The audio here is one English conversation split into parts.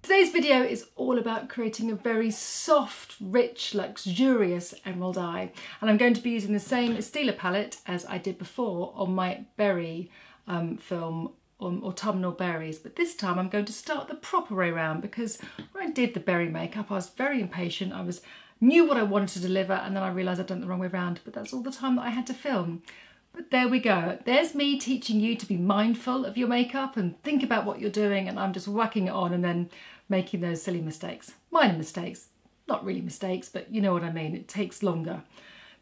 Today's video is all about creating a very soft, rich, luxurious emerald eye. And I'm going to be using the same Stila palette as I did before on my berry film on autumnal berries. But this time I'm going to start the proper way around, because when I did the berry makeup, I was very impatient. Knew what I wanted to deliver, and then I realised I'd done it the wrong way around. But that's all the time that I had to film. But there we go. There's me teaching you to be mindful of your makeup and think about what you're doing, and I'm just whacking it on and then making those silly mistakes. Minor mistakes. Not really mistakes, but you know what I mean. It takes longer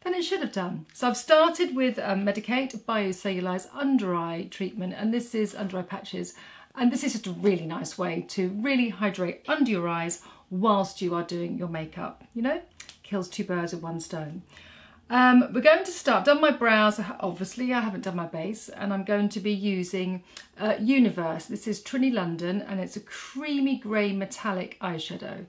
than it should have done. So I've started with Medik8 Bio Cellulose under eye treatment, and this is under eye patches. And this is just a really nice way to really hydrate under your eyes whilst you are doing your makeup. You know, kills two birds with one stone. We're going to start. I've done my brows, obviously I haven't done my base, and I'm going to be using Universe. This is Trini London, and it's a creamy grey metallic eyeshadow.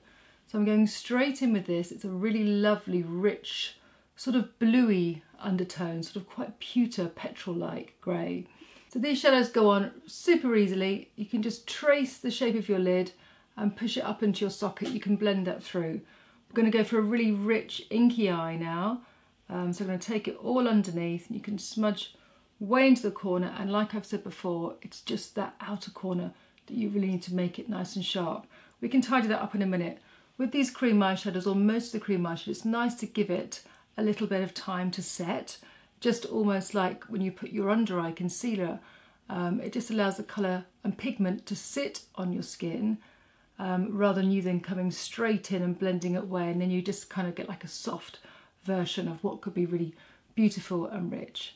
So I'm going straight in with this. It's a really lovely, rich, sort of bluey undertone, sort of quite pewter, petrol-like grey. So these shadows go on super easily. You can just trace the shape of your lid and push it up into your socket. You can blend that through. We're going to go for a really rich, inky eye now. So I'm going to take it all underneath, and you can smudge way into the corner, and like I've said before, it's just that outer corner that you really need to make it nice and sharp. We can tidy that up in a minute. With these cream eyeshadows, or most of the cream eyeshadows, it's nice to give it a little bit of time to set, just almost like when you put your under eye concealer. It just allows the colour and pigment to sit on your skin, rather than you then coming straight in and blending it away, and then you just kind of get like a soft version of what could be really beautiful and rich.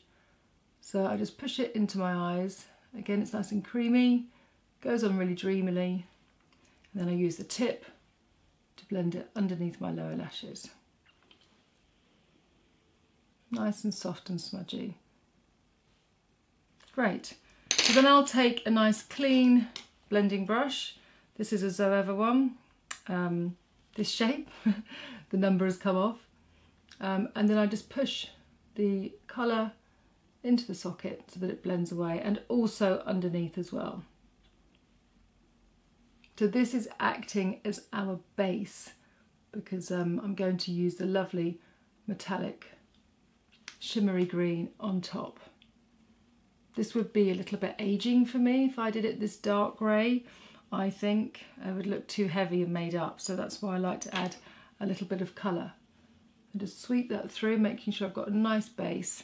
So I just push it into my eyes. Again, it's nice and creamy, goes on really dreamily, and then I use the tip to blend it underneath my lower lashes. Nice and soft and smudgy. Great. So then I'll take a nice clean blending brush. This is a Zoeva one, this shape. The number has come off. And then I just push the colour into the socket so that it blends away, and also underneath as well. So this is acting as our base, because I'm going to use the lovely metallic shimmery green on top. This would be a little bit aging for me if I did it this dark grey. I think it would look too heavy and made up, so that's why I like to add a little bit of colour. And just sweep that through, making sure I've got a nice base.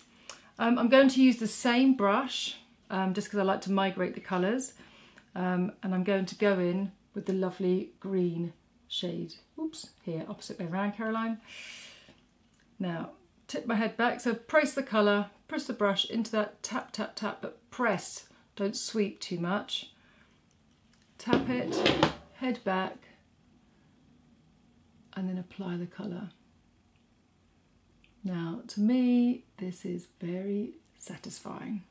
I'm going to use the same brush, just because I like to migrate the colours. And I'm going to go in with the lovely green shade. Oops, here, opposite way around, Caroline. Now, tip my head back. So press the colour, press the brush into that, tap, tap, tap, but press. Don't sweep too much. Tap it, head back, and then apply the colour. Now, to me, this is very satisfying.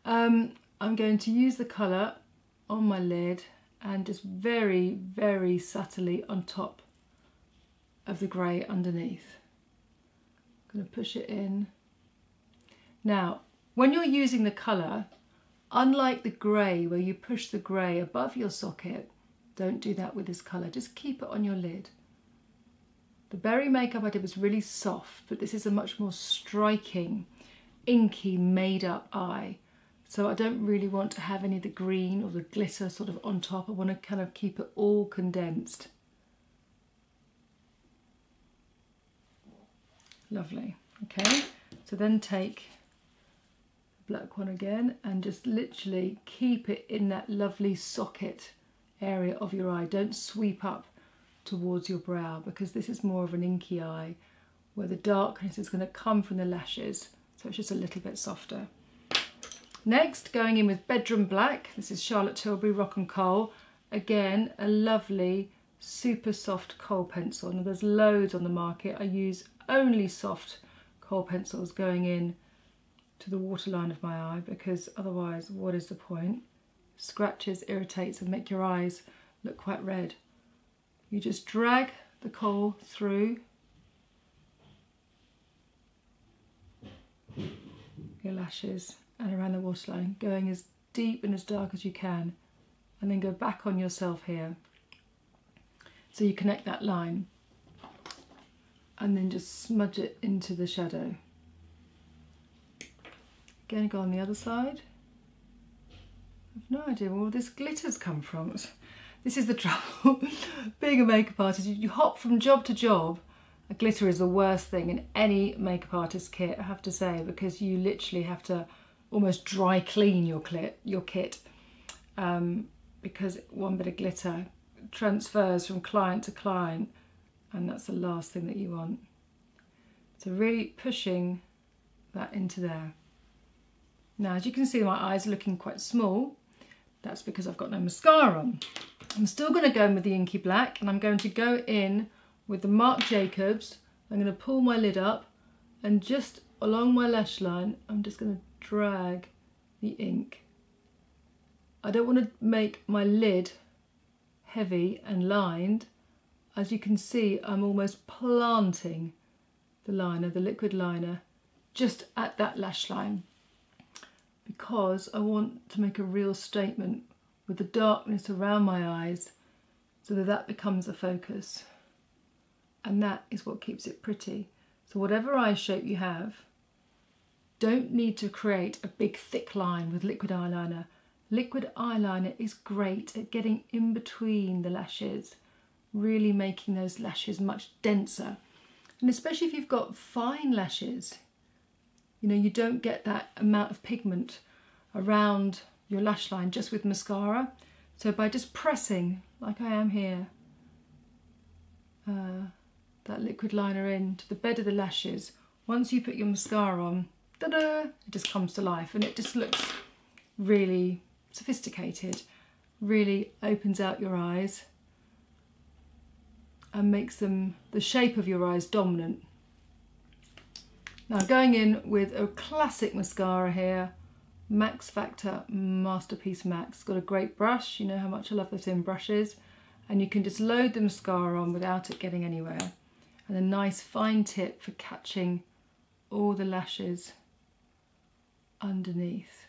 I'm going to use the colour on my lid and just very, very subtly on top of the grey underneath. I'm going to push it in. Now, when you're using the colour, unlike the grey where you push the grey above your socket, don't do that with this colour. Just keep it on your lid. The berry makeup I did was really soft, but this is a much more striking, inky, made-up eye. So I don't really want to have any of the green or the glitter sort of on top. I want to kind of keep it all condensed. Lovely. Okay, so then take the black one again and just literally keep it in that lovely socket area of your eye. Don't sweep up towards your brow, because this is more of an inky eye where the darkness is going to come from the lashes, so it's just a little bit softer. Next, going in with Bedroom Black. This is Charlotte Tilbury Rock and Kohl. Again, a lovely super soft kohl pencil. Now there's loads on the market. I use only soft kohl pencils going in to the waterline of my eye, because otherwise what is the point? Scratches, irritates, and make your eyes look quite red. You just drag the kohl through your lashes and around the waterline, going as deep and as dark as you can and then go back on yourself here. So you connect that line and then just smudge it into the shadow. Again, go on the other side. I've no idea where all this glitter's come from. This is the trouble. Being a makeup artist, you hop from job to job. Glitter is the worst thing in any makeup artist kit, I have to say, because you literally have to almost dry clean your kit because one bit of glitter transfers from client to client, and that's the last thing that you want. So really pushing that into there. Now, as you can see, my eyes are looking quite small. That's because I've got no mascara on. I'm still going to go in with the inky black, and I'm going to go in with the Marc Jacobs. I'm going to pull my lid up, and just along my lash line, I'm just going to drag the ink. I don't want to make my lid heavy and lined. As you can see, I'm almost planting the liner, the liquid liner, just at that lash line, because I want to make a real statement with the darkness around my eyes so that that becomes the focus. And that is what keeps it pretty. So whatever eye shape you have, don't need to create a big thick line with liquid eyeliner. Liquid eyeliner is great at getting in between the lashes, really making those lashes much denser. And especially if you've got fine lashes, you know, you don't get that amount of pigment around your lash line just with mascara. So by just pressing, like I am here, that liquid liner into the bed of the lashes, once you put your mascara on, ta-da, it just comes to life, and it just looks really sophisticated, really opens out your eyes and makes them, the shape of your eyes, dominant. Now going in with a classic mascara here, Max Factor Masterpiece Max. It's got a great brush, you know how much I love the thin brushes, and you can just load the mascara on without it getting anywhere. And a nice fine tip for catching all the lashes underneath.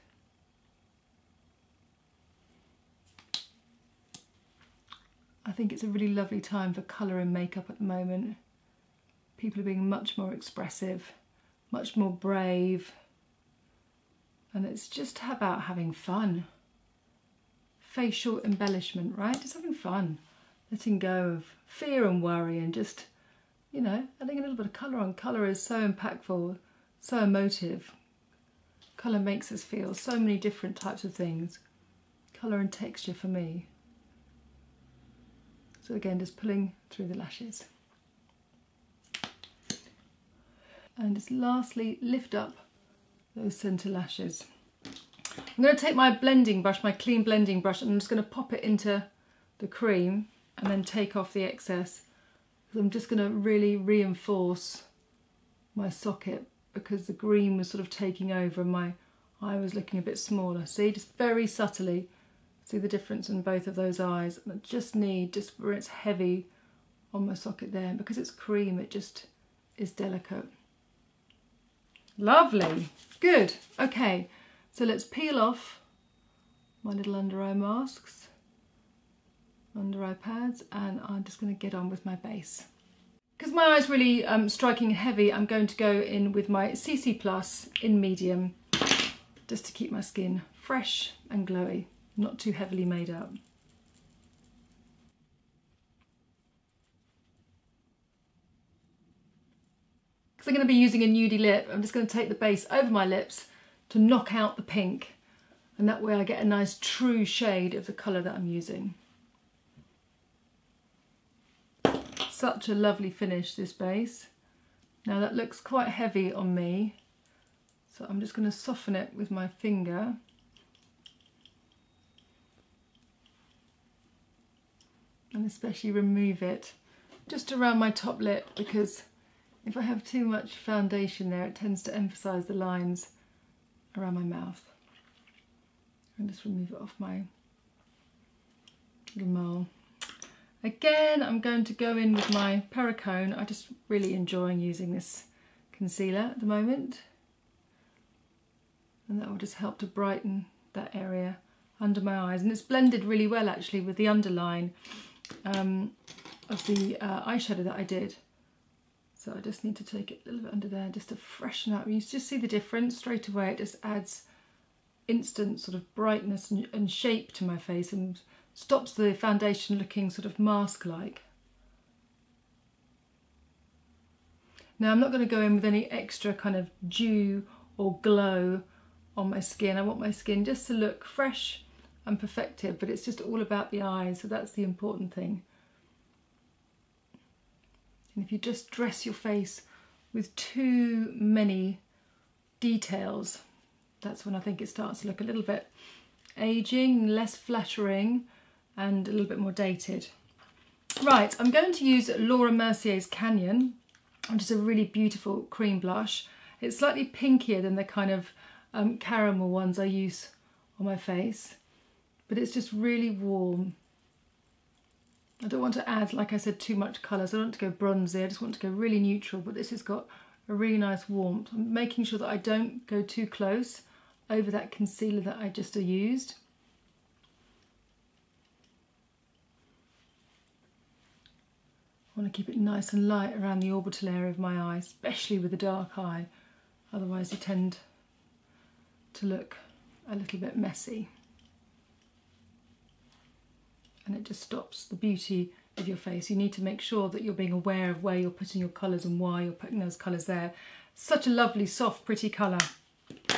I think it's a really lovely time for colour in makeup at the moment. People are being much more expressive, much more brave, and it's just about having fun. Facial embellishment, right? Just having fun, letting go of fear and worry, and just, you know, adding a little bit of colour on. Colour is so impactful, so emotive. Colour makes us feel so many different types of things. Colour and texture for me. So again, just pulling through the lashes. And just lastly, lift up those centre lashes. I'm going to take my blending brush, my clean blending brush, and I'm just going to pop it into the cream and then take off the excess. I'm just going to really reinforce my socket because the green was sort of taking over and my eye was looking a bit smaller. See, just very subtly, see the difference in both of those eyes. And I just need, just where it's heavy on my socket there, and because it's cream, it just is delicate. Lovely, good. Okay, so let's peel off my little under eye masks, under eye pads, and I'm just going to get on with my base. Because my eye's really striking and heavy, I'm going to go in with my CC Plus in medium, just to keep my skin fresh and glowy, not too heavily made up. Because I'm going to be using a nudie lip, I'm just going to take the base over my lips to knock out the pink, and that way I get a nice true shade of the colour that I'm using. Such a lovely finish, this base. Now that looks quite heavy on me, so I'm just going to soften it with my finger. And especially remove it just around my top lip, because if I have too much foundation there, it tends to emphasise the lines around my mouth. And just remove it off my little mole. Again, I'm going to go in with my Perricone. I'm just really enjoying using this concealer at the moment. And that will just help to brighten that area. under my eyes, and it's blended really well actually with the underline of the eyeshadow that I did. So I just need to take it a little bit under there just to freshen up. You just see the difference straight away. It just adds instant sort of brightness and shape to my face and stops the foundation looking sort of mask-like. Now I'm not going to go in with any extra kind of dew or glow on my skin. I want my skin just to look fresh and perfected, but it's just all about the eyes, so that's the important thing. And if you just dress your face with too many details, that's when I think it starts to look a little bit aging, less flattering, and a little bit more dated. Right, I'm going to use Laura Mercier's Canyon, which is a really beautiful cream blush. It's slightly pinkier than the kind of caramel ones I use on my face, but it's just really warm. I don't want to add, like I said, too much colour, so I don't want to go bronzy, I just want to go really neutral, but this has got a really nice warmth. I'm making sure that I don't go too close over that concealer that I just used. I want to keep it nice and light around the orbital area of my eye, especially with a dark eye, otherwise you tend to look a little bit messy. And it just stops the beauty of your face. You need to make sure that you're being aware of where you're putting your colours and why you're putting those colours there. Such a lovely, soft, pretty colour.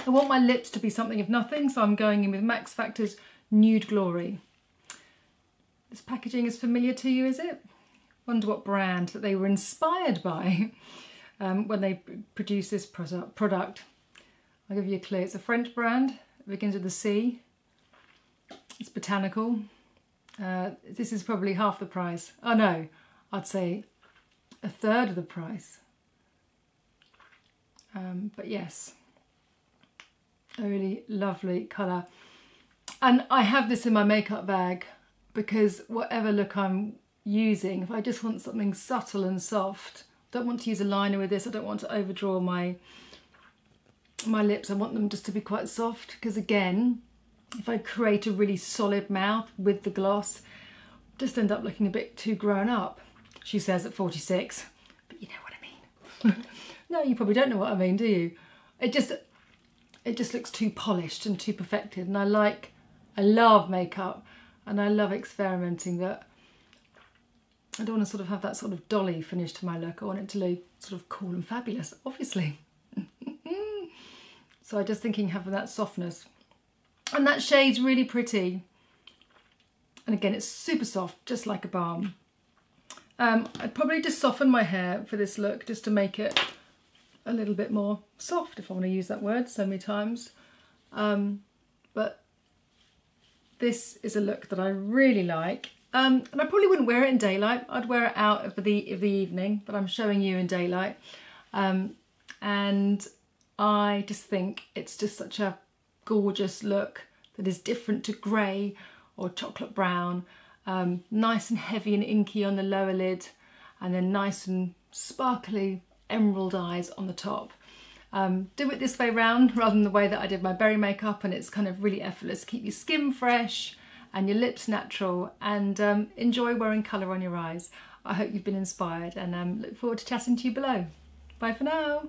I want my lips to be something of nothing, so I'm going in with Max Factor's Nude Glory. This packaging is familiar to you, is it? Wonder what brand that they were inspired by when they produced this product. I'll give you a clue. It's a French brand. It begins with a C. It's botanical. This is probably half the price. Oh no, I'd say a third of the price. But yes, a really lovely colour. And I have this in my makeup bag because whatever look I'm using, if I just want something subtle and soft, don't want to use a liner with this, I don't want to overdraw my lips, I want them just to be quite soft, because again, if I create a really solid mouth with the gloss, just end up looking a bit too grown up, she says at 46, but you know what I mean. No, you probably don't know what I mean, do you? It just looks too polished and too perfected, and I love makeup and I love experimenting, but I don't want to sort of have that sort of dolly finish to my look. I want it to look sort of cool and fabulous, obviously. So I'm just thinking having that softness. And that shade's really pretty. And again, it's super soft, just like a balm. I'd probably just soften my hair for this look, just to make it a little bit more soft, if I want to use that word so many times. But this is a look that I really like. And I probably wouldn't wear it in daylight. I'd wear it out of the evening, but I'm showing you in daylight. And I just think it's just such a gorgeous look that is different to grey or chocolate brown. Nice and heavy and inky on the lower lid, and then nice and sparkly emerald eyes on the top. Do it this way round rather than the way that I did my berry makeup, and it's kind of really effortless. Keep your skin fresh and your lips natural, and enjoy wearing colour on your eyes. I hope you've been inspired, and look forward to chatting to you below. Bye for now.